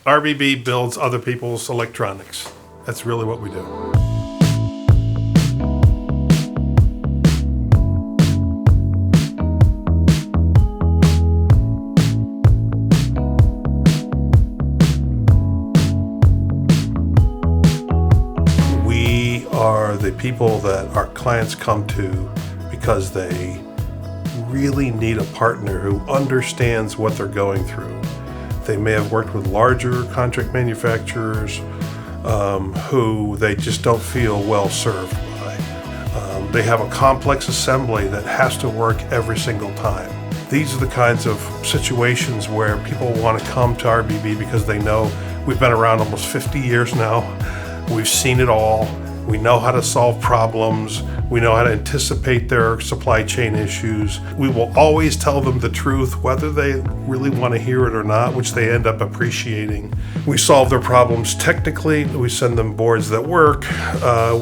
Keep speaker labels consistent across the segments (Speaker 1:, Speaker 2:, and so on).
Speaker 1: RBB builds other people's electronics. That's really what we do. We are the people that our clients come to because they really need a partner who understands what they're going through. They may have worked with larger contract manufacturers who they just don't feel well served by. They have a complex assembly that has to work every single time. These are the kinds of situations where people want to come to RBB because they know we've been around almost 50 years now. We've seen it all. We know how to solve problems. We know how to anticipate their supply chain issues. We will always tell them the truth, whether they really want to hear it or not, which they end up appreciating. We solve their problems technically. We send them boards that work.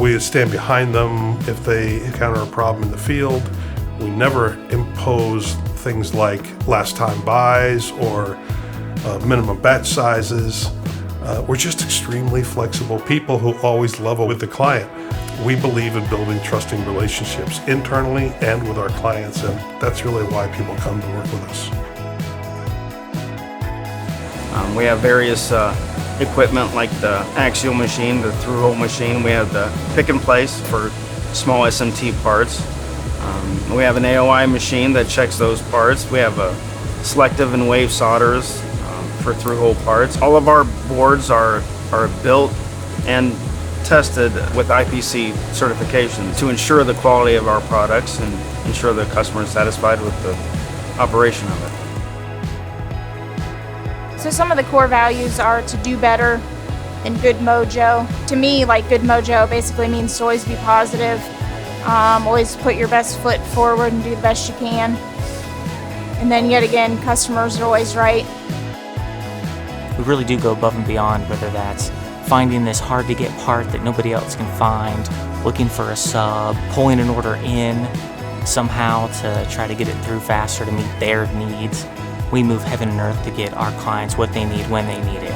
Speaker 1: We stand behind them if they encounter a problem in the field. We never impose things like last time buys or minimum batch sizes. We're just extremely flexible people who always level with the client. We believe in building trusting relationships internally and with our clients, and that's really why people come to work with us.
Speaker 2: We have various equipment like the axial machine, the through-hole machine. We have the pick and place for small SMT parts. We have an AOI machine that checks those parts. We have a selective and wave solders for through-hole parts. All of our boards are built and tested with IPC certification to ensure the quality of our products and ensure the customer is satisfied with the operation of it.
Speaker 3: So some of the core values are to do better and good mojo. To me, like good mojo basically means to always be positive, always put your best foot forward and do the best you can. And then yet again, customers are always right.
Speaker 4: We really do go above and beyond, whether that's finding this hard to get part that nobody else can find, looking for a sub, pulling an order in somehow to try to get it through faster to meet their needs. We move heaven and earth to get our clients what they need when they need it.